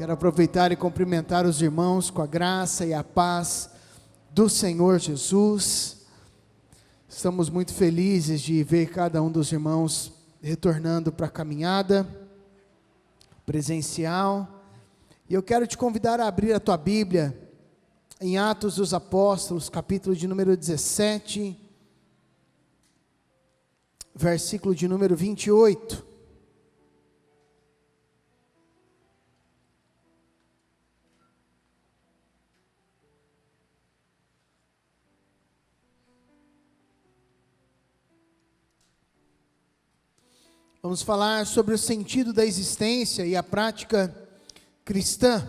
Quero aproveitar e cumprimentar os irmãos com a graça e a paz do Senhor Jesus. Estamos muito felizes de ver cada um dos irmãos retornando para a caminhada presencial. E eu quero te convidar a abrir a tua Bíblia em Atos dos Apóstolos, capítulo de número 17, versículo de número 28. Vamos falar sobre o sentido da existência e a prática cristã.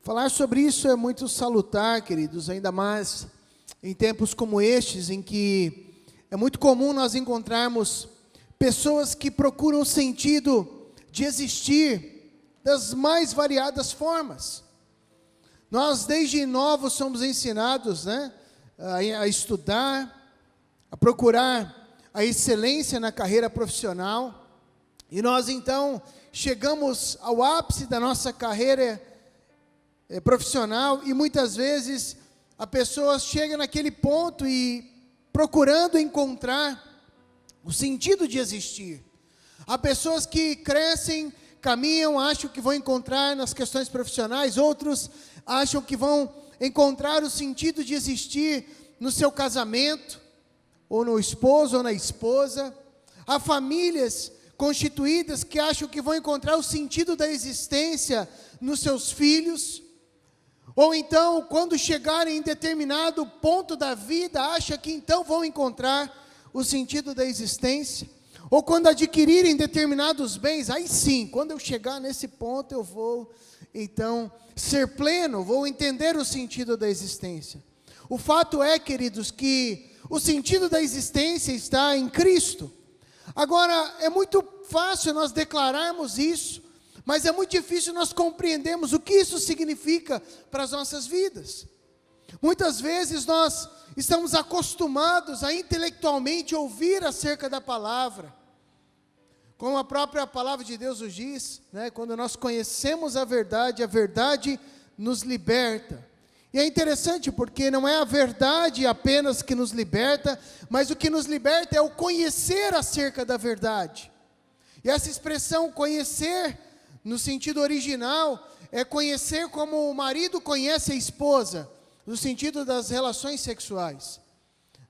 Falar sobre isso é muito salutar, queridos, ainda mais em tempos como estes, em que é muito comum nós encontrarmos pessoas que procuram o sentido de existir das mais variadas formas. Nós, desde novos, somos ensinados, a estudar, a procurar a excelência na carreira profissional, e nós então chegamos ao ápice da nossa carreira profissional, e muitas vezes a pessoa chega naquele ponto e procurando encontrar o sentido de existir. Há pessoas que crescem, caminham, acham que vão encontrar nas questões profissionais, outros acham que vão encontrar o sentido de existir no seu casamento, ou no esposo ou na esposa. Há famílias constituídas que acham que vão encontrar o sentido da existência nos seus filhos, ou então, quando chegarem em determinado ponto da vida, acham que então vão encontrar o sentido da existência, ou quando adquirirem determinados bens, aí sim, quando eu chegar nesse ponto eu vou então ser pleno, vou entender o sentido da existência. O fato é, queridos, que o sentido da existência está em Cristo. Agora, é muito fácil nós declararmos isso, mas é muito difícil nós compreendermos o que isso significa para as nossas vidas. Muitas vezes nós estamos acostumados a intelectualmente ouvir acerca da palavra, como a própria palavra de Deus nos diz, quando nós conhecemos a verdade nos liberta. E é interessante porque não é a verdade apenas que nos liberta, mas o que nos liberta é o conhecer acerca da verdade. E essa expressão conhecer, no sentido original, é conhecer como o marido conhece a esposa, no sentido das relações sexuais.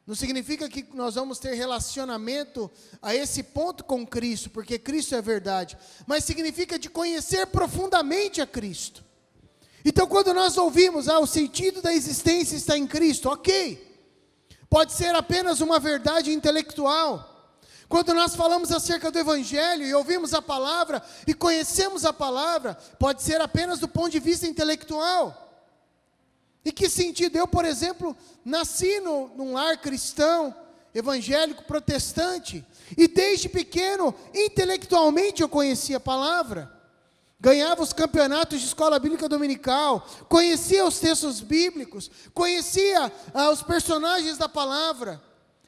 Não significa que nós vamos ter relacionamento a esse ponto com Cristo, porque Cristo é verdade, mas significa de conhecer profundamente a Cristo. Então, quando nós ouvimos, o sentido da existência está em Cristo, ok. Pode ser apenas uma verdade intelectual. Quando nós falamos acerca do Evangelho e ouvimos a palavra e conhecemos a palavra, pode ser apenas do ponto de vista intelectual. Em que sentido? Eu, por exemplo, nasci num lar cristão, evangélico, protestante, e desde pequeno, intelectualmente eu conhecia a palavra. Ganhava os campeonatos de escola bíblica dominical, conhecia os textos bíblicos, conhecia os personagens da palavra,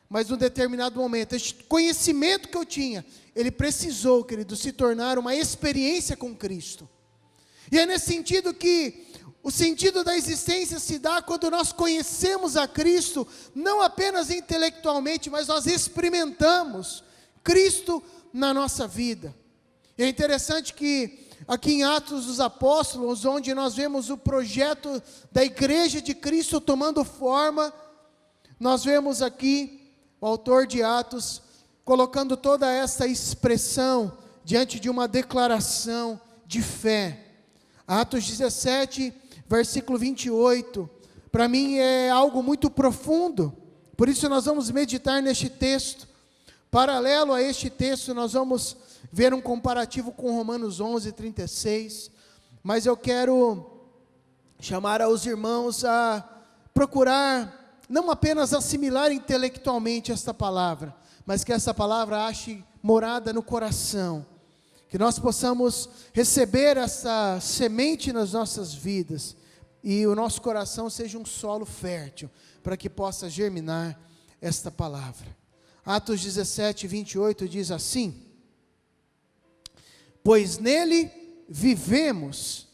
mas num determinado momento, este conhecimento que eu tinha, ele precisou, querido, se tornar uma experiência com Cristo. E é nesse sentido que o sentido da existência se dá quando nós conhecemos a Cristo, não apenas intelectualmente, mas nós experimentamos Cristo na nossa vida. E é interessante que aqui em Atos dos Apóstolos, onde nós vemos o projeto da Igreja de Cristo tomando forma, nós vemos aqui o autor de Atos colocando toda essa expressão diante de uma declaração de fé. Atos 17, versículo 28, para mim é algo muito profundo, por isso nós vamos meditar neste texto. Paralelo a este texto, nós vamos ver um comparativo com Romanos 11, 36, mas eu quero chamar aos irmãos a procurar, não apenas assimilar intelectualmente esta palavra, mas que essa palavra ache morada no coração, que nós possamos receber essa semente nas nossas vidas, e o nosso coração seja um solo fértil, para que possa germinar esta palavra. Atos 17, 28 diz assim: pois nele vivemos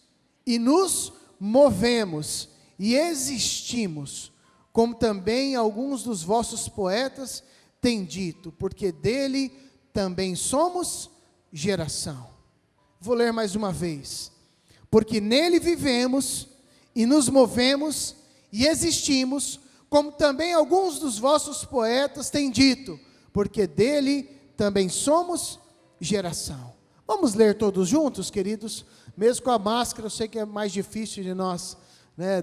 e nos movemos e existimos, como também alguns dos vossos poetas têm dito, porque dele também somos geração. Vou ler mais uma vez. Porque nele vivemos e nos movemos e existimos, como também alguns dos vossos poetas têm dito, porque dele também somos geração. Vamos ler todos juntos, queridos? Mesmo com a máscara, eu sei que é mais difícil de nós,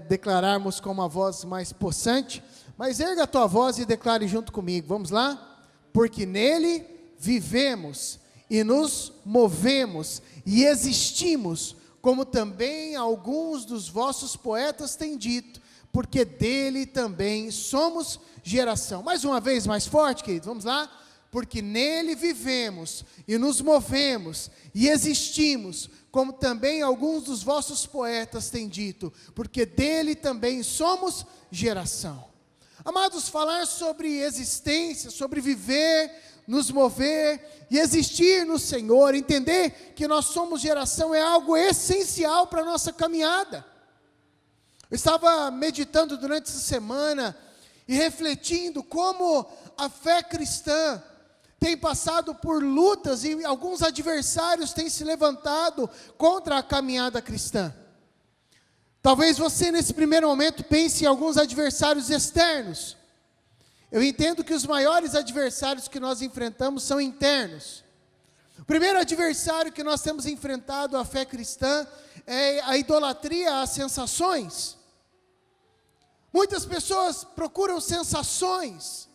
declararmos com uma voz mais possante, mas erga a tua voz e declare junto comigo. Vamos lá? Porque nele vivemos e nos movemos e existimos, como também alguns dos vossos poetas têm dito, porque dele também somos geração. Mais uma vez, mais forte, queridos, vamos lá? Porque nele vivemos e nos movemos e existimos, como também alguns dos vossos poetas têm dito, porque dele também somos geração. Amados, falar sobre existência, sobre viver, nos mover e existir no Senhor, entender que nós somos geração é algo essencial para a nossa caminhada. Eu estava meditando durante essa semana e refletindo como a fé cristã tem passado por lutas e alguns adversários têm se levantado contra a caminhada cristã. Talvez você nesse primeiro momento pense em alguns adversários externos. Eu entendo que os maiores adversários que nós enfrentamos são internos. O primeiro adversário que nós temos enfrentado a fé cristã é a idolatria às sensações. Muitas pessoas procuram sensações,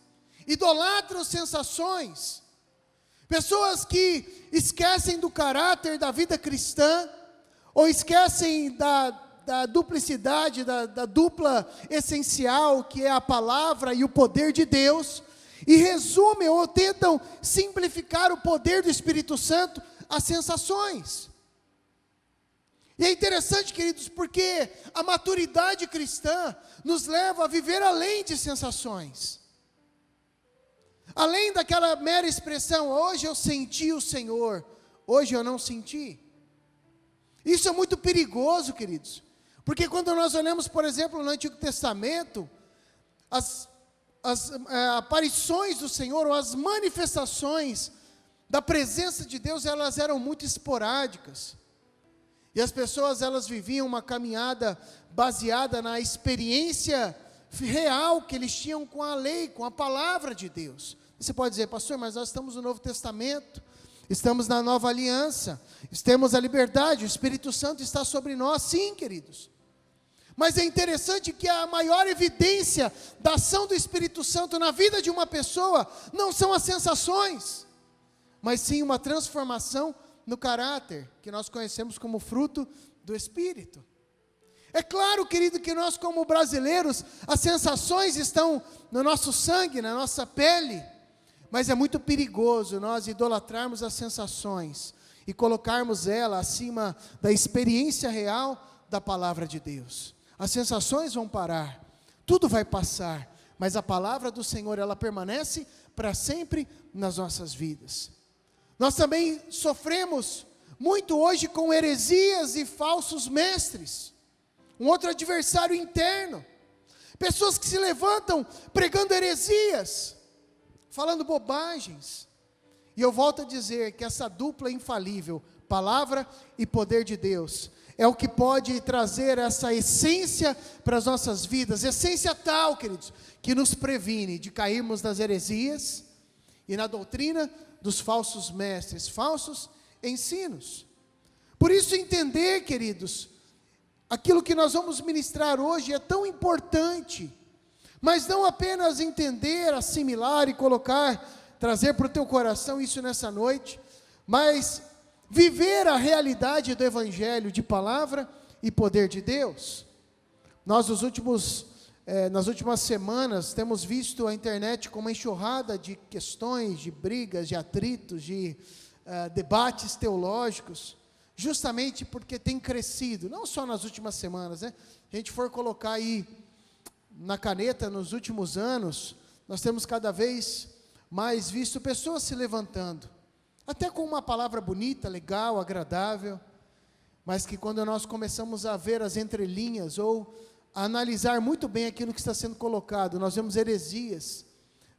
idolatram sensações. Pessoas que esquecem do caráter da vida cristã, ou esquecem da duplicidade, da dupla essencial, que é a palavra e o poder de Deus, e resumem ou tentam simplificar o poder do Espírito Santo às sensações. E é interessante, queridos, porque a maturidade cristã nos leva a viver além de sensações. Além daquela mera expressão, hoje eu senti o Senhor, hoje eu não senti. Isso é muito perigoso, queridos. Porque quando nós olhamos, por exemplo, no Antigo Testamento, as aparições do Senhor, ou as manifestações da presença de Deus, elas eram muito esporádicas. E as pessoas, elas viviam uma caminhada baseada na experiência real que eles tinham com a lei, com a palavra de Deus. Você pode dizer, pastor, mas nós estamos no Novo Testamento, estamos na Nova Aliança, temos a liberdade, o Espírito Santo está sobre nós, sim, queridos. Mas é interessante que a maior evidência da ação do Espírito Santo na vida de uma pessoa não são as sensações, mas sim uma transformação no caráter, que nós conhecemos como fruto do Espírito. É claro, querido, que nós como brasileiros, as sensações estão no nosso sangue, na nossa pele, mas é muito perigoso nós idolatrarmos as sensações e colocarmos ela acima da experiência real da palavra de Deus. As sensações vão parar, tudo vai passar, mas a palavra do Senhor, ela permanece para sempre nas nossas vidas. Nós também sofremos muito hoje com heresias e falsos mestres, um outro adversário interno, pessoas que se levantam pregando heresias, falando bobagens, e eu volto a dizer que essa dupla infalível, palavra e poder de Deus, é o que pode trazer essa essência para as nossas vidas, essência tal, queridos, que nos previne de cairmos nas heresias e na doutrina dos falsos mestres, falsos ensinos. Por isso entender, queridos, aquilo que nós vamos ministrar hoje é tão importante, mas não apenas entender, assimilar e colocar, trazer para o teu coração isso nessa noite, mas viver a realidade do Evangelho de palavra e poder de Deus. Nós nas últimas semanas temos visto a internet como uma enxurrada de questões, de brigas, de atritos, de debates teológicos, justamente porque tem crescido, não só nas últimas semanas, né? Se a gente for colocar aí na caneta nos últimos anos, nós temos cada vez mais visto pessoas se levantando, até com uma palavra bonita, legal, agradável, mas que quando nós começamos a ver as entrelinhas, ou a analisar muito bem aquilo que está sendo colocado, nós vemos heresias,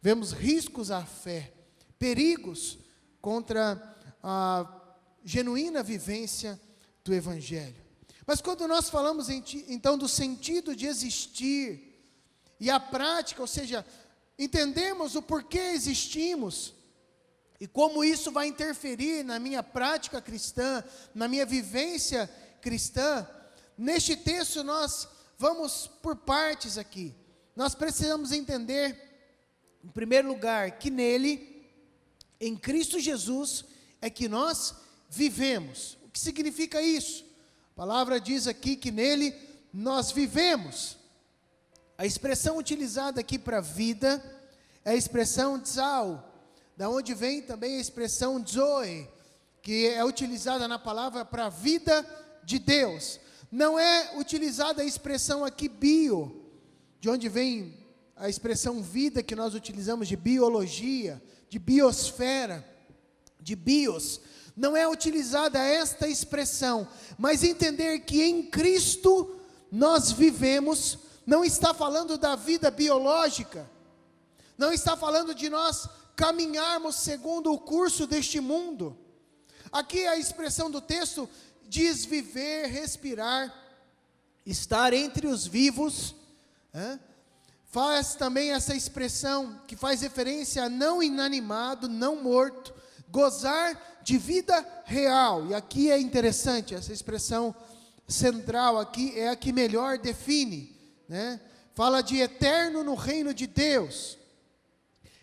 vemos riscos à fé, perigos contra a genuína vivência do Evangelho. Mas quando nós falamos então do sentido de existir e a prática, ou seja, entendemos o porquê existimos e como isso vai interferir na minha prática cristã, na minha vivência cristã, neste texto nós vamos por partes aqui. Nós precisamos entender, em primeiro lugar, que nele, em Cristo Jesus, é que nós vivemos. O que significa isso? A palavra diz aqui que nele nós vivemos. A expressão utilizada aqui para vida é a expressão tzal, da onde vem também a expressão zoe, que é utilizada na palavra para a vida de Deus. Não é utilizada a expressão aqui bio, de onde vem a expressão vida que nós utilizamos de biologia, de biosfera, de bios. Não é utilizada esta expressão, mas entender que em Cristo nós vivemos, não está falando da vida biológica, não está falando de nós caminharmos segundo o curso deste mundo. Aqui a expressão do texto diz viver, respirar, estar entre os vivos, faz também essa expressão que faz referência a não inanimado, não morto, gozar de vida real. E aqui é interessante, essa expressão central aqui é a que melhor define, fala de eterno no reino de Deus.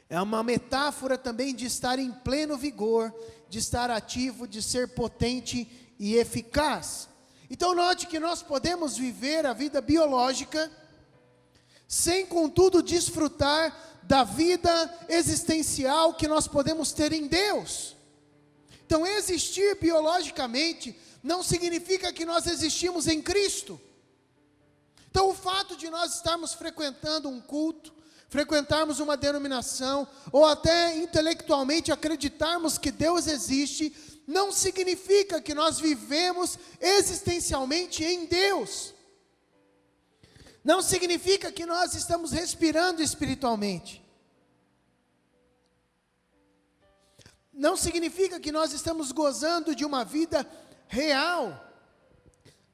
É uma metáfora também de estar em pleno vigor, de estar ativo, de ser potente e eficaz. Então note que nós podemos viver a vida biológica, sem contudo desfrutar da vida existencial que nós podemos ter em Deus. Então existir biologicamente não significa que nós existimos em Cristo. Então o fato de nós estarmos frequentando um culto, frequentarmos uma denominação, ou até intelectualmente acreditarmos que Deus existe, não significa que nós vivemos existencialmente em Deus. Não significa que nós estamos respirando espiritualmente. Não significa que nós estamos gozando de uma vida real.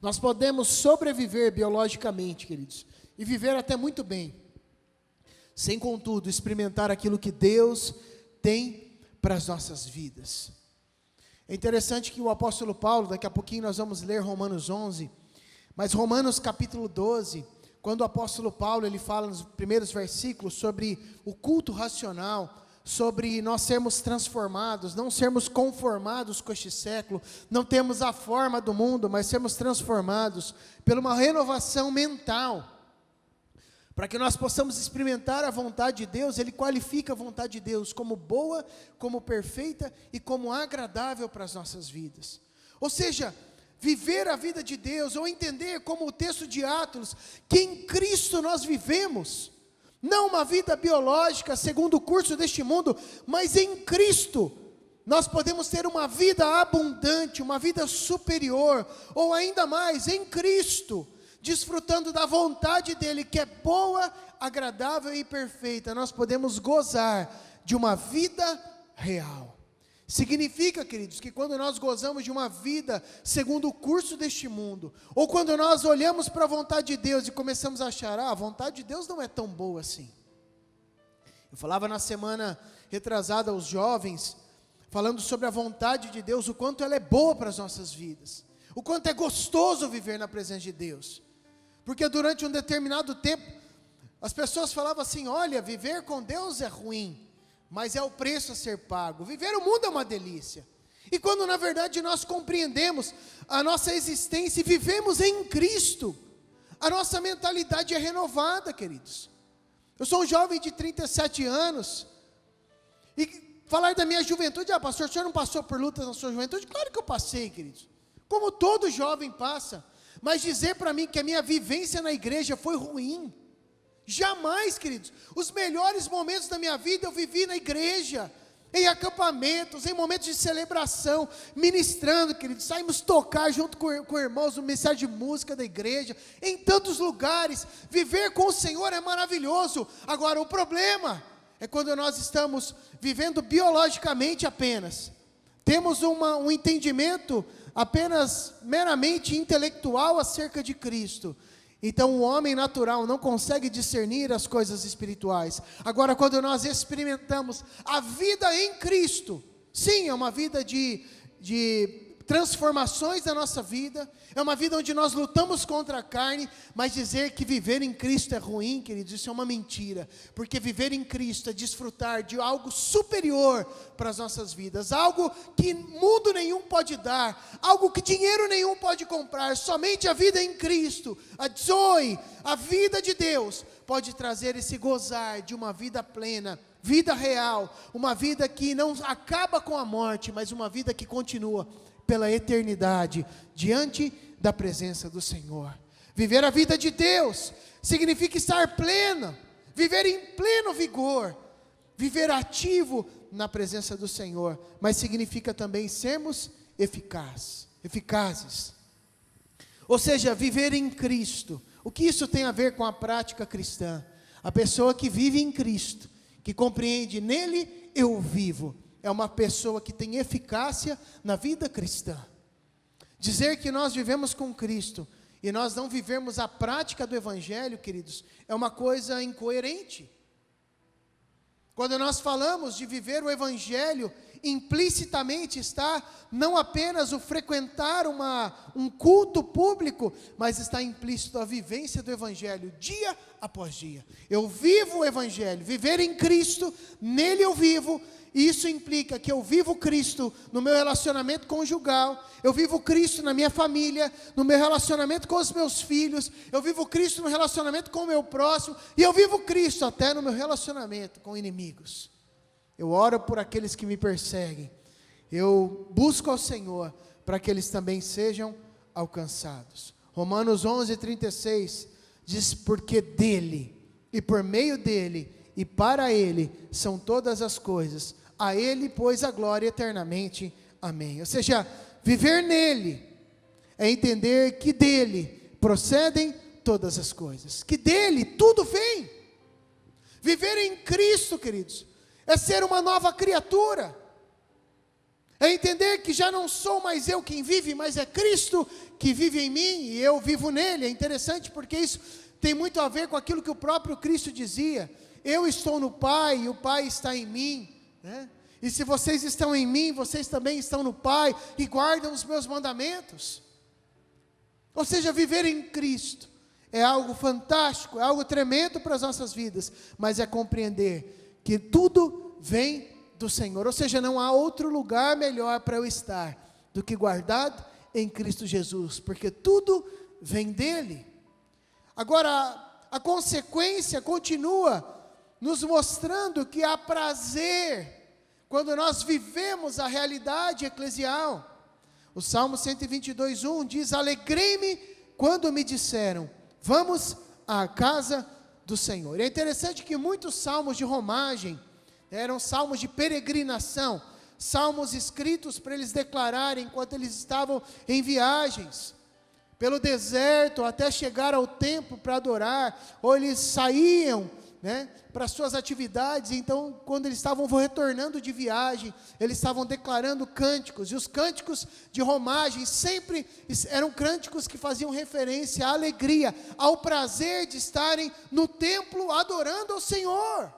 Nós podemos sobreviver biologicamente, queridos, e viver até muito bem, sem contudo experimentar aquilo que Deus tem para as nossas vidas. É interessante que o apóstolo Paulo, daqui a pouquinho nós vamos ler Romanos 11, mas Romanos capítulo 12, quando o apóstolo Paulo ele fala nos primeiros versículos sobre o culto racional, sobre nós sermos transformados, não sermos conformados com este século, não termos a forma do mundo, mas sermos transformados por uma renovação mental, para que nós possamos experimentar a vontade de Deus. Ele qualifica a vontade de Deus como boa, como perfeita e como agradável para as nossas vidas. Ou seja, viver a vida de Deus, ou entender como o texto de Atos, que em Cristo nós vivemos, não uma vida biológica segundo o curso deste mundo, mas em Cristo nós podemos ter uma vida abundante, uma vida superior, ou ainda mais, em Cristo, desfrutando da vontade dEle, que é boa, agradável e perfeita. Nós podemos gozar de uma vida real. Significa, queridos, que quando nós gozamos de uma vida segundo o curso deste mundo, ou quando nós olhamos para a vontade de Deus e começamos a achar, a vontade de Deus não é tão boa assim. Eu falava na semana retrasada aos jovens, falando sobre a vontade de Deus, o quanto ela é boa para as nossas vidas, o quanto é gostoso viver na presença de Deus. Porque durante um determinado tempo, as pessoas falavam assim, olha, viver com Deus é ruim, mas é o preço a ser pago. Viver no mundo é uma delícia. E quando na verdade nós compreendemos a nossa existência e vivemos em Cristo, a nossa mentalidade é renovada, queridos. Eu sou um jovem de 37 anos, e falar da minha juventude, pastor, o senhor não passou por lutas na sua juventude? Claro que eu passei, queridos, como todo jovem passa. Mas dizer para mim que a minha vivência na igreja foi ruim, jamais, queridos. Os melhores momentos da minha vida eu vivi na igreja, em acampamentos, em momentos de celebração, ministrando, queridos, saímos tocar junto com irmãos no ministério de música da igreja, em tantos lugares. Viver com o Senhor é maravilhoso. Agora, o problema é quando nós estamos vivendo biologicamente apenas, temos um entendimento apenas meramente intelectual acerca de Cristo. Então o homem natural não consegue discernir as coisas espirituais. Agora, quando nós experimentamos a vida em Cristo, sim, é uma vida de transformações da nossa vida, é uma vida onde nós lutamos contra a carne, mas dizer que viver em Cristo é ruim, queridos, isso é uma mentira, porque viver em Cristo é desfrutar de algo superior para as nossas vidas, algo que mundo nenhum pode dar, algo que dinheiro nenhum pode comprar. Somente a vida em Cristo, a Zoe, a vida de Deus, pode trazer esse gozar de uma vida plena, vida real, uma vida que não acaba com a morte, mas uma vida que continua pela eternidade, diante da presença do Senhor. Viver a vida de Deus significa estar pleno, viver em pleno vigor, viver ativo na presença do Senhor, mas significa também sermos eficazes. Ou seja, viver em Cristo. O que isso tem a ver com a prática cristã? A pessoa que vive em Cristo, que compreende, nele eu vivo, é uma pessoa que tem eficácia na vida cristã. Dizer que nós vivemos com Cristo e nós não vivemos a prática do Evangelho, queridos, é uma coisa incoerente. Quando nós falamos de viver o Evangelho, implicitamente está não apenas o frequentar um culto público, mas está implícito a vivência do Evangelho, dia após dia. Eu vivo o Evangelho, viver em Cristo, nele eu vivo. E isso implica que eu vivo Cristo no meu relacionamento conjugal, eu vivo Cristo na minha família, no meu relacionamento com os meus filhos, eu vivo Cristo no relacionamento com o meu próximo, e eu vivo Cristo até no meu relacionamento com inimigos. Eu oro por aqueles que me perseguem, eu busco ao Senhor para que eles também sejam alcançados. Romanos 11:36 diz: porque dele, e por meio dele, e para ele, são todas as coisas. A ele, pois, a glória eternamente. Amém. Ou seja, viver nele é entender que dele procedem todas as coisas, que dele tudo vem. Viver em Cristo, queridos, é ser uma nova criatura, é entender que já não sou mais eu quem vive, mas é Cristo que vive em mim e eu vivo nele. É interessante porque isso tem muito a ver com aquilo que o próprio Cristo dizia: eu estou no Pai e o Pai está em mim, né? E se vocês estão em mim, vocês também estão no Pai e guardam os meus mandamentos. Ou seja, viver em Cristo é algo fantástico, é algo tremendo para as nossas vidas, mas é compreender que tudo vem do Senhor. Ou seja, não há outro lugar melhor para eu estar do que guardado em Cristo Jesus, porque tudo vem dele. Agora, a consequência continua nos mostrando que há prazer quando nós vivemos a realidade eclesial. O Salmo 122:1 diz: alegrei-me quando me disseram, vamos à casa do Senhor. E é interessante que muitos salmos de romagem eram salmos de peregrinação, salmos escritos para eles declararem enquanto eles estavam em viagens pelo deserto até chegar ao templo para adorar, ou eles saíam, né, para suas atividades. Então, quando eles estavam retornando de viagem, eles estavam declarando cânticos, e os cânticos de romagem sempre eram cânticos que faziam referência à alegria, ao prazer de estarem no templo adorando ao Senhor.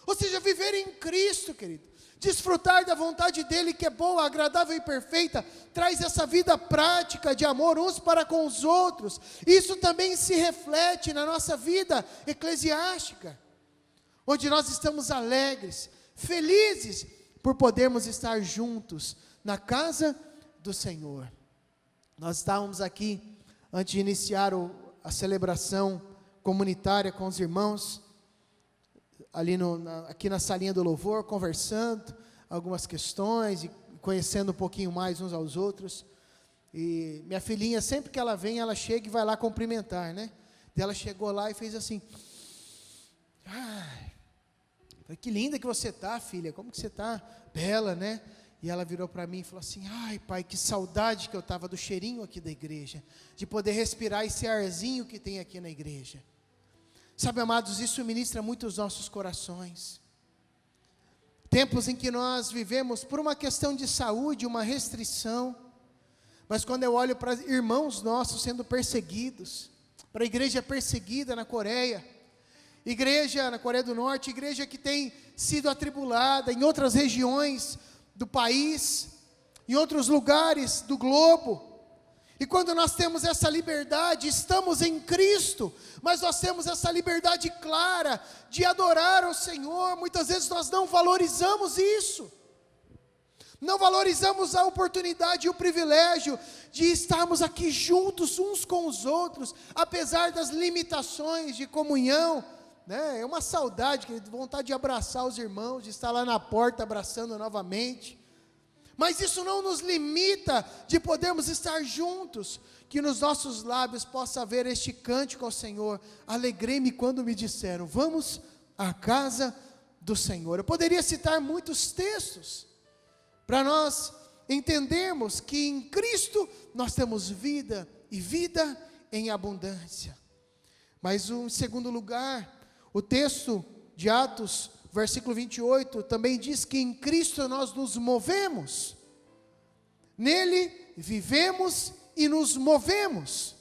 Ou seja, viver em Cristo, querido, desfrutar da vontade dEle, que é boa, agradável e perfeita, traz essa vida prática de amor uns para com os outros. Isso também se reflete na nossa vida eclesiástica, onde nós estamos alegres, felizes, por podermos estar juntos na casa do Senhor. Nós estávamos aqui, antes de iniciar a celebração comunitária com os irmãos, ali aqui na salinha do louvor, conversando algumas questões e conhecendo um pouquinho mais uns aos outros. E minha filhinha, sempre que ela vem, ela chega e vai lá cumprimentar, né? E ela chegou lá e fez assim: ai, Falei, que linda que você está, filha, como que você está? Bela, né? E ela virou para mim e falou assim, ai pai, que saudade que eu estava do cheirinho aqui da igreja, de poder respirar esse arzinho que tem aqui na igreja. Sabe, amados, isso ministra muito os nossos corações. Tempos em que nós vivemos por uma questão de saúde, uma restrição, mas quando eu olho para irmãos nossos sendo perseguidos, para a igreja perseguida na Coreia, igreja na Coreia do Norte, igreja que tem sido atribulada em outras regiões do país, em outros lugares do globo, e quando nós temos essa liberdade, estamos em Cristo, mas nós temos essa liberdade clara de adorar ao Senhor, muitas vezes nós não valorizamos isso, não valorizamos a oportunidade e o privilégio de estarmos aqui juntos uns com os outros, apesar das limitações de comunhão, né? É uma saudade, vontade de abraçar os irmãos, de estar lá na porta abraçando novamente, mas isso não nos limita de podermos estar juntos, que nos nossos lábios possa haver este cântico ao Senhor, alegrei-me quando me disseram, vamos à casa do Senhor. Eu poderia citar muitos textos, para nós entendermos que em Cristo nós temos vida, e vida em abundância. Mas em segundo lugar, o texto de Atos, versículo 28, também diz que em Cristo nós nos movemos, nele vivemos e nos movemos.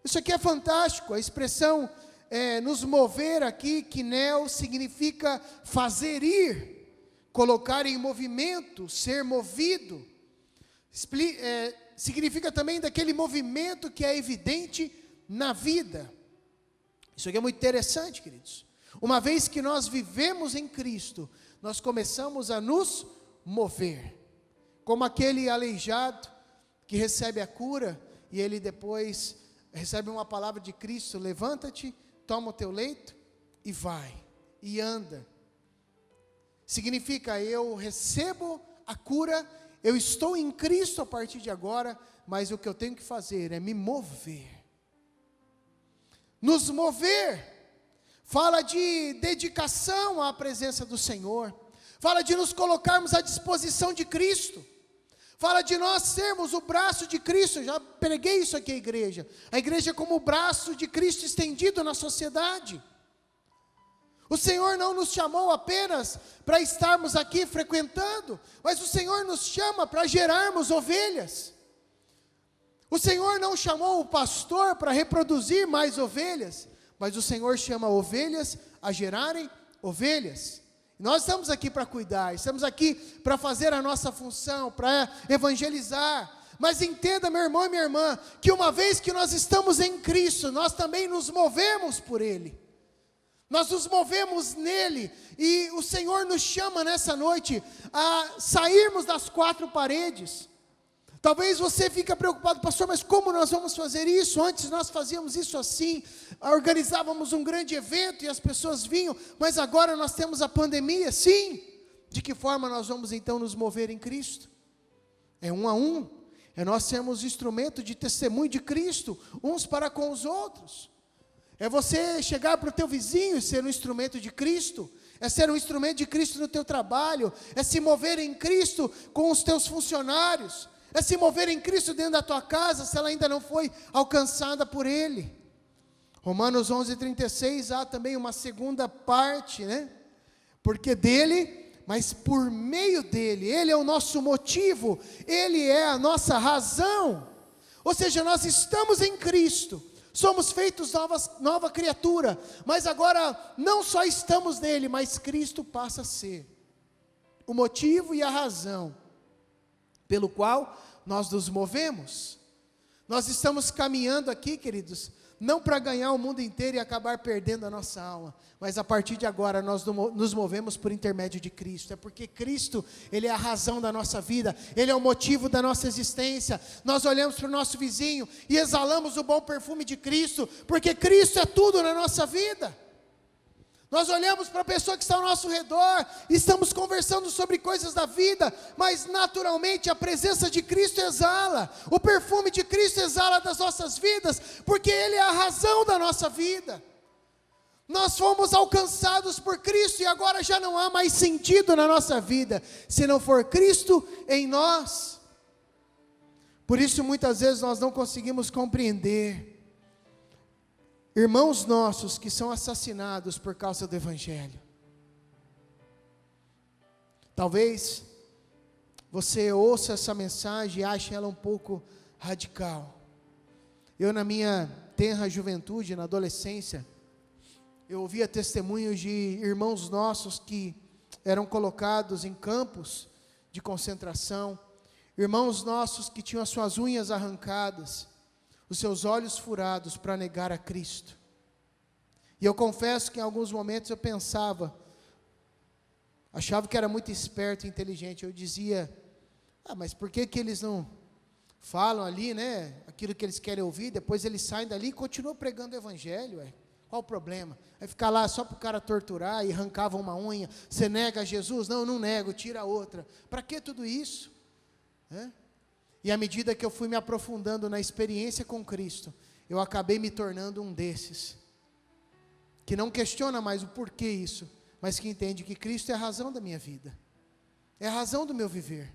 Isso aqui é fantástico, a expressão nos mover aqui, kineo, significa fazer ir, colocar em movimento, ser movido, significa também daquele movimento que é evidente na vida. Isso aqui é muito interessante, queridos. Uma vez que nós vivemos em Cristo, nós começamos a nos mover, como aquele aleijado que recebe a cura, e ele depois recebe uma palavra de Cristo, levanta-te, toma o teu leito, e vai, e anda. Significa, eu recebo a cura, eu estou em Cristo a partir de agora, mas o que eu tenho que fazer é me mover. Nos mover, fala de dedicação à presença do Senhor, fala de nos colocarmos à disposição de Cristo, fala de nós sermos o braço de Cristo. Eu já preguei isso aqui à igreja, a igreja como o braço de Cristo estendido na sociedade. O Senhor não nos chamou apenas para estarmos aqui frequentando, mas o Senhor nos chama para gerarmos ovelhas. O Senhor não chamou o pastor para reproduzir mais ovelhas, mas o Senhor chama ovelhas a gerarem ovelhas. Nós estamos aqui para cuidar, estamos aqui para fazer a nossa função, para evangelizar. Mas entenda, meu irmão e minha irmã, que uma vez que nós estamos em Cristo, nós também nos movemos por Ele. Nós nos movemos nele, e o Senhor nos chama nessa noite a sairmos das quatro paredes. Talvez você fique preocupado, pastor, mas como nós vamos fazer isso? Antes nós fazíamos isso assim, organizávamos um grande evento e as pessoas vinham, mas agora nós temos a pandemia. Sim, de que forma nós vamos então nos mover em Cristo? É um a um, é nós sermos instrumento de testemunho de Cristo, uns para com os outros. É você chegar para o teu vizinho e ser um instrumento de Cristo, é ser um instrumento de Cristo no teu trabalho, é se mover em Cristo com os teus funcionários, é se mover em Cristo dentro da tua casa, se ela ainda não foi alcançada por Ele. Romanos 11:36, há também uma segunda parte, né? Porque dele, mas por meio dele, Ele é o nosso motivo, Ele é a nossa razão. Ou seja, nós estamos em Cristo, somos feitos nova criatura, mas agora não só estamos nele, mas Cristo passa a ser o motivo e a razão pelo qual nós nos movemos. Nós estamos caminhando aqui, queridos, não para ganhar o mundo inteiro e acabar perdendo a nossa alma, mas a partir de agora nós nos movemos por intermédio de Cristo. É porque Cristo, Ele é a razão da nossa vida, Ele é o motivo da nossa existência. Nós olhamos para o nosso vizinho e exalamos o bom perfume de Cristo, porque Cristo é tudo na nossa vida. Nós olhamos para a pessoa que está ao nosso redor, e estamos conversando sobre coisas da vida, mas naturalmente a presença de Cristo exala, o perfume de Cristo exala das nossas vidas, porque Ele é a razão da nossa vida. Nós fomos alcançados por Cristo e agora já não há mais sentido na nossa vida se não for Cristo em nós. Por isso muitas vezes nós não conseguimos compreender irmãos nossos que são assassinados por causa do Evangelho. Talvez você ouça essa mensagem e ache ela um pouco radical. Eu, na minha tenra juventude, na adolescência, eu ouvia testemunhos de irmãos nossos que eram colocados em campos de concentração, irmãos nossos que tinham as suas unhas arrancadas, os seus olhos furados para negar a Cristo. E eu confesso que em alguns momentos eu achava que era muito esperto e inteligente. Eu dizia, mas por que eles não falam ali, né, aquilo que eles querem ouvir, depois eles saem dali e continuam pregando o Evangelho, qual o problema? Vai ficar lá só para o cara torturar e arrancava uma unha, você nega Jesus? Não, não nego, tira outra. Para que tudo isso? E à medida que eu fui me aprofundando na experiência com Cristo, eu acabei me tornando um desses, que não questiona mais o porquê isso, mas que entende que Cristo é a razão da minha vida, é a razão do meu viver.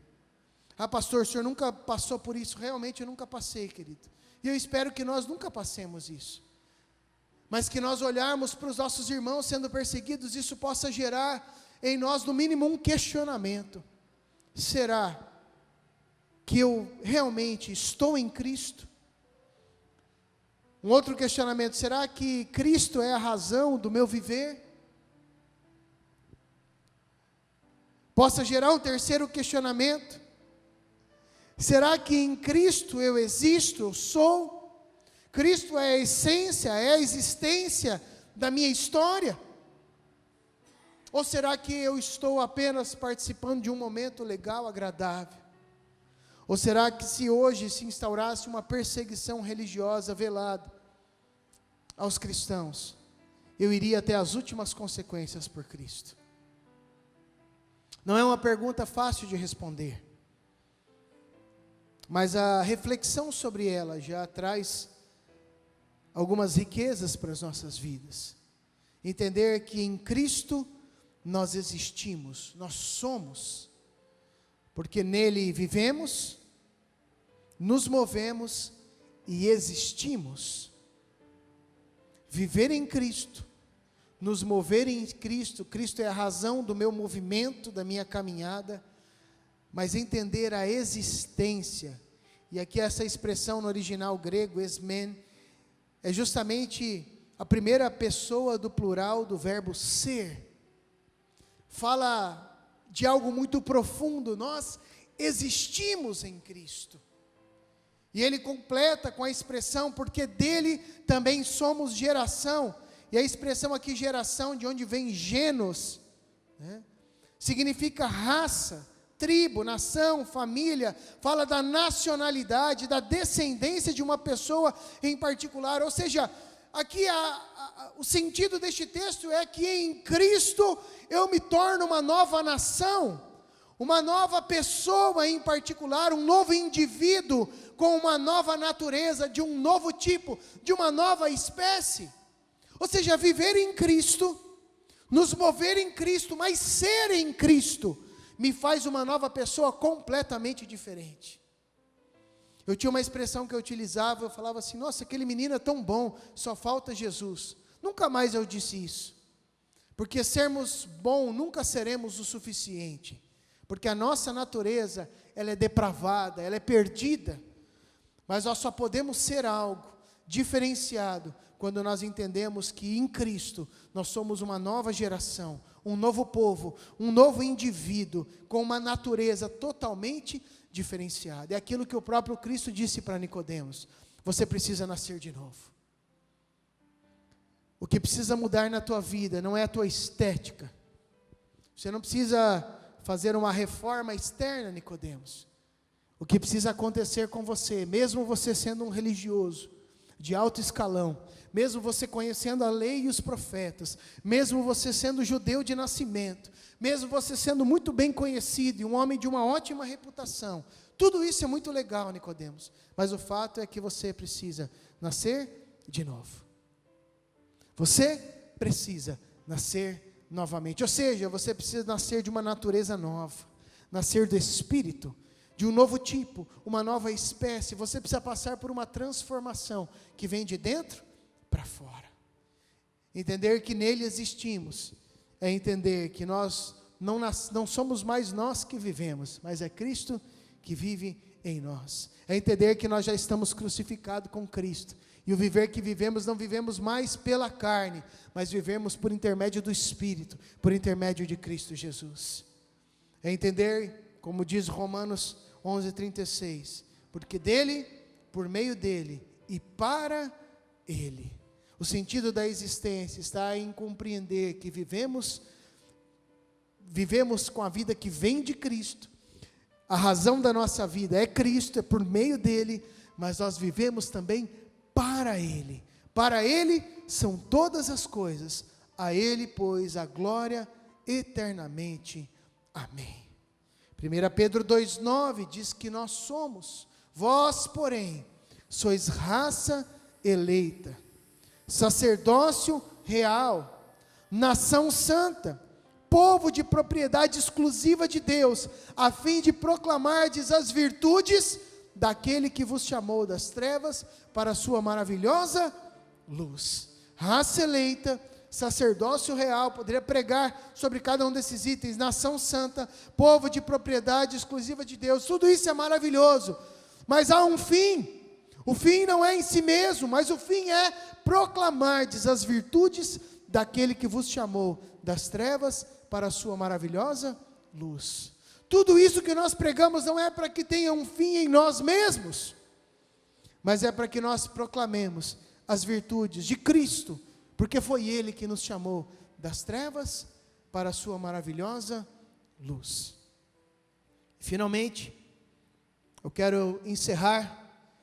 Pastor, o senhor nunca passou por isso? Realmente eu nunca passei, querido, e eu espero que nós nunca passemos isso, mas que nós olharmos para os nossos irmãos sendo perseguidos, isso possa gerar em nós no mínimo um questionamento: será que eu realmente estou em Cristo? Um outro questionamento: será que Cristo é a razão do meu viver? Possa gerar um terceiro questionamento: será que em Cristo eu existo, eu sou? Cristo é a essência, é a existência da minha história? Ou será que eu estou apenas participando de um momento legal, agradável? Ou será que se hoje se instaurasse uma perseguição religiosa velada aos cristãos, eu iria até as últimas consequências por Cristo? Não é uma pergunta fácil de responder, mas a reflexão sobre ela já traz algumas riquezas para as nossas vidas. Entender que em Cristo nós existimos, nós somos, porque nele vivemos, nos movemos e existimos. Viver em Cristo, nos mover em Cristo, Cristo é a razão do meu movimento, da minha caminhada, mas entender a existência, e aqui essa expressão no original grego, esmen, é justamente a primeira pessoa do plural do verbo ser. Fala de algo muito profundo, nós existimos em Cristo. E ele completa com a expressão, porque dele também somos geração. E a expressão aqui, geração, de onde vem genos, significa raça, tribo, nação, família. Fala da nacionalidade, da descendência de uma pessoa em particular. Ou seja, aqui o sentido deste texto é que em Cristo eu me torno uma nova nação, uma nova pessoa em particular, um novo indivíduo com uma nova natureza, de um novo tipo, de uma nova espécie. Ou seja, viver em Cristo, nos mover em Cristo, mas ser em Cristo, me faz uma nova pessoa completamente diferente. Eu tinha uma expressão que eu utilizava, eu falava assim: nossa, aquele menino é tão bom, só falta Jesus. Nunca mais eu disse isso, porque sermos bons nunca seremos o suficiente, porque a nossa natureza, ela é depravada, ela é perdida, mas nós só podemos ser algo diferenciado, quando nós entendemos que em Cristo, nós somos uma nova geração, um novo povo, um novo indivíduo, com uma natureza totalmente diferenciada. É aquilo que o próprio Cristo disse para Nicodemos: você precisa nascer de novo. O que precisa mudar na tua vida não é a tua estética. Você não precisa fazer uma reforma externa, Nicodemos. O que precisa acontecer com você, mesmo você sendo um religioso de alto escalão, mesmo você conhecendo a lei e os profetas, mesmo você sendo judeu de nascimento, mesmo você sendo muito bem conhecido e um homem de uma ótima reputação, tudo isso é muito legal, Nicodemos, mas o fato é que você precisa nascer de novo. Você precisa nascer novamente. Ou seja, você precisa nascer de uma natureza nova, nascer do Espírito, de um novo tipo, uma nova espécie. Você precisa passar por uma transformação que vem de dentro para fora. Entender que nele existimos é entender que nós não somos mais nós que vivemos, mas é Cristo que vive em nós. É entender que nós já estamos crucificados com Cristo. E o viver que vivemos, não vivemos mais pela carne, mas vivemos por intermédio do Espírito, por intermédio de Cristo Jesus. É entender, como diz Romanos 11:36, porque dele, por meio dele e para ele. O sentido da existência está em compreender que vivemos com a vida que vem de Cristo. A razão da nossa vida é Cristo, é por meio dele, mas nós vivemos também para ele. Para ele são todas as coisas, a ele, pois, a glória eternamente. Amém. 1 Pedro 2,9 diz que nós somos, vós, porém, sois raça eleita, sacerdócio real, nação santa, povo de propriedade exclusiva de Deus, a fim de proclamardes as virtudes daquele que vos chamou das trevas para a sua maravilhosa luz. Raça eleita, sacerdócio real, poderia pregar sobre cada um desses itens, nação santa, povo de propriedade exclusiva de Deus, tudo isso é maravilhoso, mas há um fim. O fim não é em si mesmo, mas o fim é proclamardes as virtudes daquele que vos chamou das trevas para a sua maravilhosa luz. Tudo isso que nós pregamos não é para que tenha um fim em nós mesmos, mas é para que nós proclamemos as virtudes de Cristo, porque foi Ele que nos chamou das trevas para a sua maravilhosa luz. Finalmente, eu quero encerrar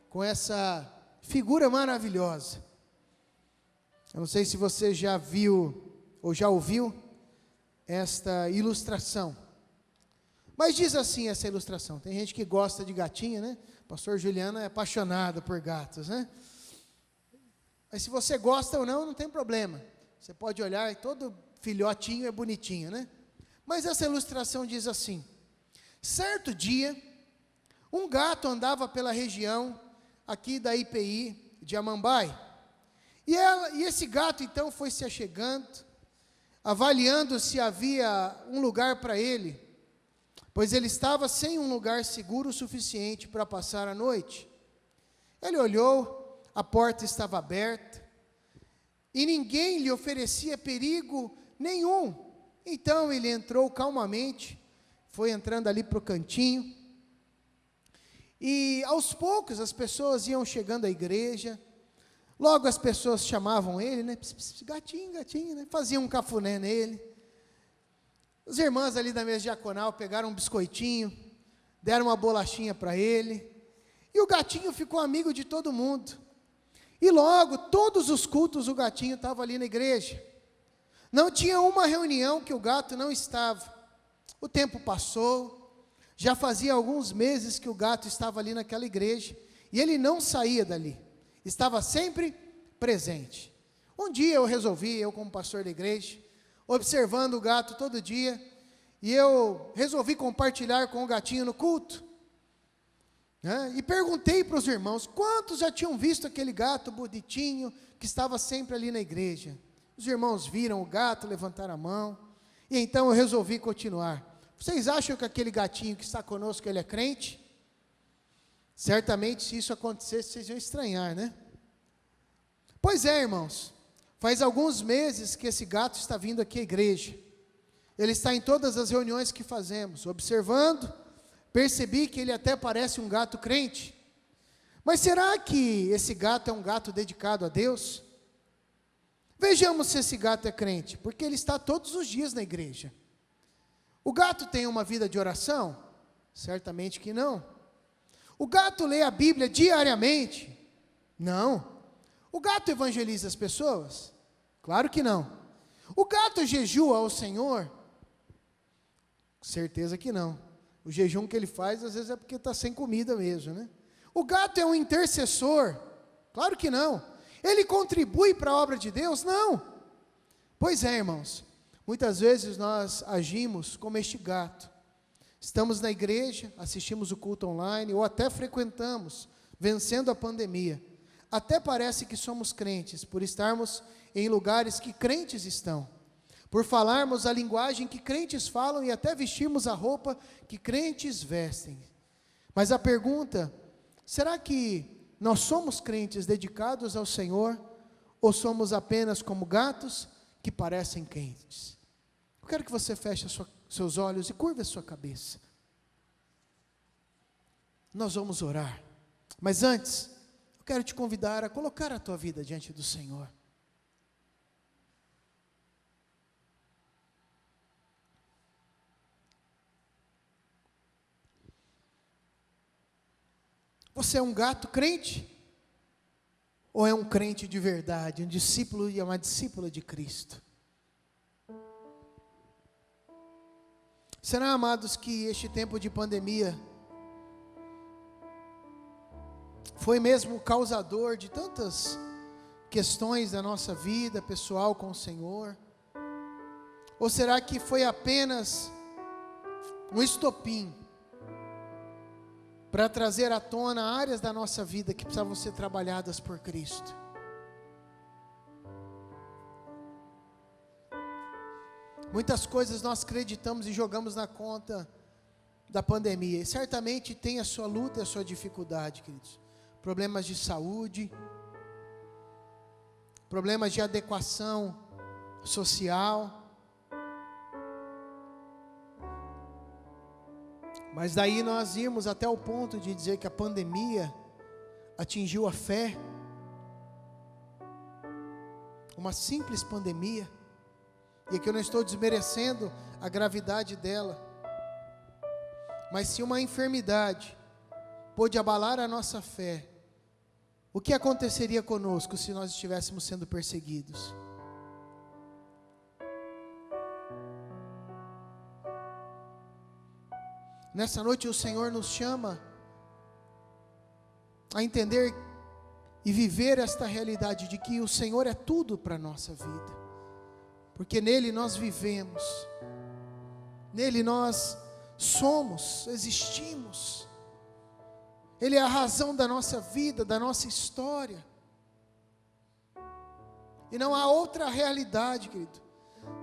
com essa figura maravilhosa. Eu não sei se você já viu ou já ouviu esta ilustração, mas diz assim essa ilustração. Tem gente que gosta de gatinha, né? O pastor Juliano é apaixonado por gatos, né? Mas se você gosta ou não, não tem problema. Você pode olhar, todo filhotinho é bonitinho, né? Mas essa ilustração diz assim: certo dia, um gato andava pela região aqui da IPI de Amambai, e esse gato então foi se achegando, avaliando se havia um lugar para ele, pois ele estava sem um lugar seguro o suficiente para passar a noite. Ele olhou, a porta estava aberta, e ninguém lhe oferecia perigo nenhum. Então ele entrou calmamente, foi entrando ali para o cantinho, e aos poucos as pessoas iam chegando à igreja. Logo as pessoas chamavam ele, né? Pss, pss, gatinho, gatinho, né? Faziam um cafuné nele. As irmãs ali da mesa diaconal pegaram um biscoitinho, deram uma bolachinha para ele, e o gatinho ficou amigo de todo mundo. E logo, todos os cultos, o gatinho estava ali na igreja. Não tinha uma reunião que o gato não estava. O tempo passou, já fazia alguns meses que o gato estava ali naquela igreja, e ele não saía dali, estava sempre presente. Um dia eu resolvi, eu como pastor da igreja, observando o gato todo dia, e eu resolvi compartilhar com o gatinho no culto, né? E perguntei para os irmãos, quantos já tinham visto aquele gato bonitinho, que estava sempre ali na igreja? Os irmãos viram o gato, levantaram a mão, e então eu resolvi continuar. Vocês acham que aquele gatinho que está conosco, ele é crente? Certamente, se isso acontecesse, vocês iam estranhar, né? Pois é, irmãos, faz alguns meses que esse gato está vindo aqui à igreja. Ele está em todas as reuniões que fazemos, observando, percebi que ele até parece um gato crente. Mas será que esse gato é um gato dedicado a Deus? Vejamos se esse gato é crente, porque ele está todos os dias na igreja. O gato tem uma vida de oração? Certamente que não. O gato lê a Bíblia diariamente? Não. O gato evangeliza as pessoas? Claro que não. O gato jejua ao Senhor? Certeza que não. O jejum que ele faz, às vezes é porque está sem comida mesmo, né? O gato é um intercessor? Claro que não. Ele contribui para a obra de Deus? Não. Pois é, irmãos, muitas vezes nós agimos como este gato. Estamos na igreja, assistimos o culto online, ou até frequentamos, vencendo a pandemia. Até parece que somos crentes, por estarmos em lugares que crentes estão, por falarmos a linguagem que crentes falam e até vestirmos a roupa que crentes vestem. Mas a pergunta, será que nós somos crentes dedicados ao Senhor, ou somos apenas como gatos que parecem crentes? Eu quero que você feche seus olhos e curve a sua cabeça. Nós vamos orar, mas antes, eu quero te convidar a colocar a tua vida diante do Senhor. Você é um gato crente? Ou é um crente de verdade, um discípulo e uma discípula de Cristo? Será, amados, que este tempo de pandemia foi mesmo o causador de tantas questões da nossa vida pessoal com o Senhor? Ou será que foi apenas um estopim para trazer à tona áreas da nossa vida que precisavam ser trabalhadas por Cristo? Muitas coisas nós acreditamos e jogamos na conta da pandemia, e certamente tem a sua luta e a sua dificuldade, queridos. Problemas de saúde, problemas de adequação social. Mas daí nós irmos até o ponto de dizer que a pandemia atingiu a fé, uma simples pandemia, e aqui eu não estou desmerecendo a gravidade dela, mas se uma enfermidade pôde abalar a nossa fé, o que aconteceria conosco se nós estivéssemos sendo perseguidos? Nessa noite o Senhor nos chama a entender e viver esta realidade de que o Senhor é tudo para a nossa vida, porque nele nós vivemos, nele nós somos, existimos. Ele é a razão da nossa vida, da nossa história. E não há outra realidade, querido,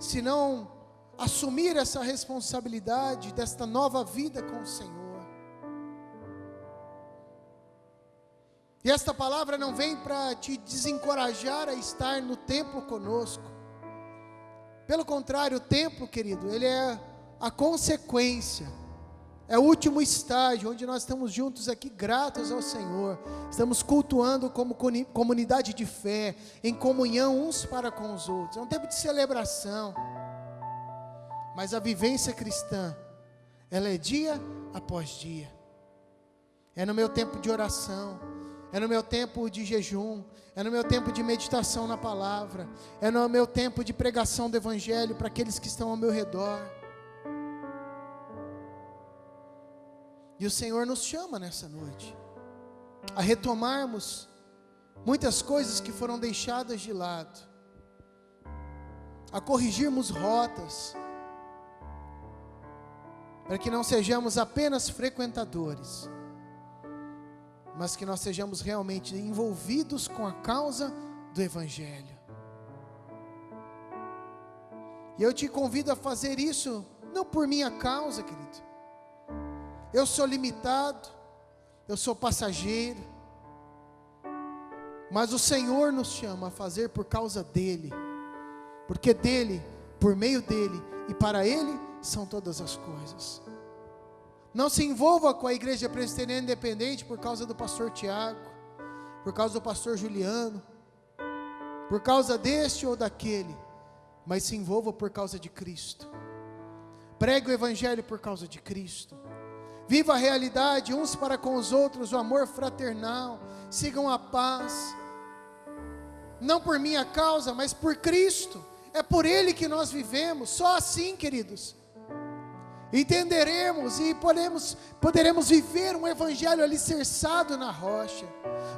senão assumir essa responsabilidade desta nova vida com o Senhor. E esta palavra não vem para te desencorajar a estar no templo conosco. Pelo contrário, o templo, querido, ele é a consequência, é o último estágio, onde nós estamos juntos aqui, gratos ao Senhor, estamos cultuando como comunidade de fé, em comunhão uns para com os outros. É um tempo de celebração, mas a vivência cristã, ela é dia após dia, é no meu tempo de oração, é no meu tempo de jejum, é no meu tempo de meditação na palavra, é no meu tempo de pregação do Evangelho para aqueles que estão ao meu redor. E o Senhor nos chama nessa noite a retomarmos muitas coisas que foram deixadas de lado, a corrigirmos rotas, para que não sejamos apenas frequentadores, mas que nós sejamos realmente envolvidos com a causa do Evangelho. E eu te convido a fazer isso, não por minha causa, querido. Eu sou limitado, eu sou passageiro, mas o Senhor nos chama a fazer por causa dEle, porque dEle, por meio dEle e para Ele são todas as coisas. Não se envolva com a Igreja Presbiteriana Independente por causa do pastor Tiago, por causa do pastor Juliano, por causa deste ou daquele, mas se envolva por causa de Cristo. Pregue o Evangelho por causa de Cristo. Viva a realidade uns para com os outros, o amor fraternal, sigam a paz, não por minha causa, mas por Cristo. É por Ele que nós vivemos, só assim, queridos. entenderemos e poderemos viver um evangelho alicerçado na rocha.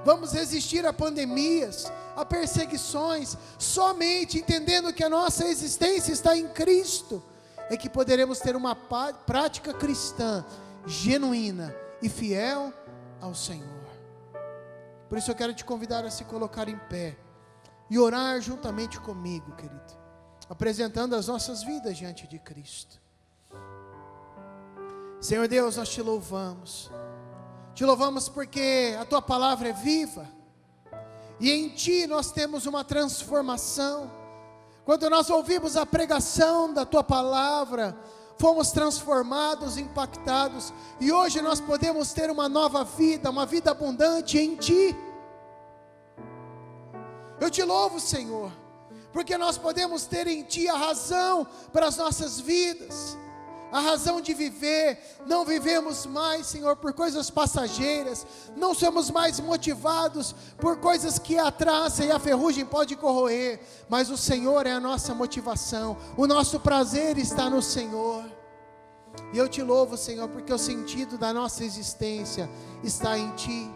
Vamos resistir a pandemias, a perseguições, somente entendendo que a nossa existência está em Cristo, é que poderemos ter uma prática cristã genuína e fiel ao Senhor. Por isso eu quero te convidar a se colocar em pé e orar juntamente comigo, querido, apresentando as nossas vidas diante de Cristo. Senhor Deus, nós te louvamos porque a Tua palavra é viva, e em Ti nós temos uma transformação. Quando nós ouvimos a pregação da Tua palavra, fomos transformados, impactados, e hoje nós podemos ter uma nova vida, uma vida abundante em Ti. Eu te louvo, Senhor, porque nós podemos ter em Ti a razão para as nossas vidas, a razão de viver. Não vivemos mais, Senhor, por coisas passageiras, não somos mais motivados por coisas que a traça e a ferrugem pode corroer, mas o Senhor é a nossa motivação, o nosso prazer está no Senhor. E eu te louvo, Senhor, porque o sentido da nossa existência está em Ti.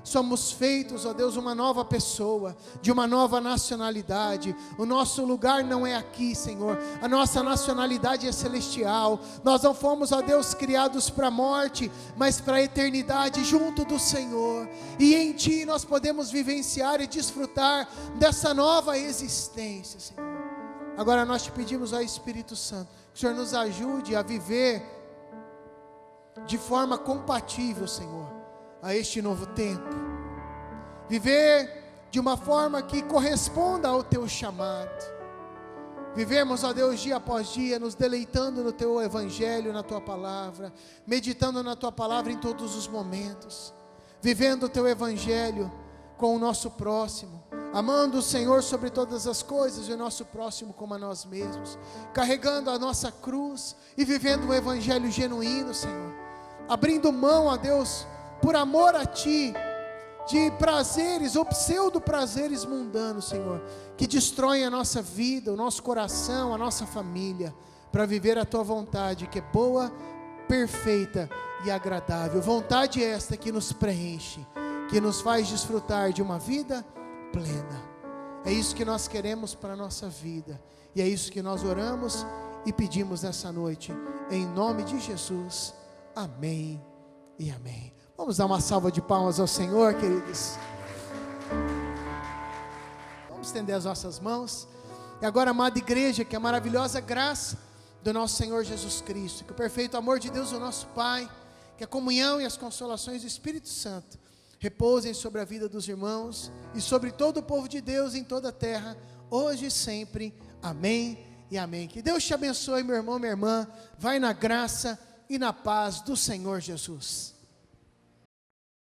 Somos feitos, ó Deus, uma nova pessoa, de uma nova nacionalidade. O nosso lugar não é aqui, Senhor, a nossa nacionalidade é celestial. Nós não fomos, ó Deus, criados para a morte, mas para a eternidade junto do Senhor. E em Ti nós podemos vivenciar e desfrutar dessa nova existência, Senhor. Agora nós te pedimos, ó Espírito Santo, que o Senhor nos ajude a viver de forma compatível, Senhor, a este novo tempo, viver de uma forma que corresponda ao Teu chamado, vivemos, ó Deus, dia após dia, nos deleitando no Teu Evangelho, na Tua Palavra, meditando na Tua Palavra em todos os momentos, vivendo o Teu Evangelho com o nosso próximo, amando o Senhor sobre todas as coisas e o nosso próximo como a nós mesmos, carregando a nossa cruz e vivendo um Evangelho genuíno, Senhor, abrindo mão, ó Deus, por amor a Ti, de prazeres ou pseudo prazeres mundanos, Senhor, que destroem a nossa vida, o nosso coração, a nossa família, para viver a Tua vontade, que é boa, perfeita e agradável. Vontade esta que nos preenche, que nos faz desfrutar de uma vida plena. É isso que nós queremos para a nossa vida, e é isso que nós oramos e pedimos nessa noite, em nome de Jesus. Amém e amém. Vamos dar uma salva de palmas ao Senhor, queridos. Vamos estender as nossas mãos. E agora, amada igreja, que a maravilhosa graça do nosso Senhor Jesus Cristo, que o perfeito amor de Deus, o nosso Pai, que a comunhão e as consolações do Espírito Santo repousem sobre a vida dos irmãos e sobre todo o povo de Deus em toda a terra, hoje e sempre. Amém e amém. Que Deus te abençoe, meu irmão, minha irmã. Vai na graça e na paz do Senhor Jesus.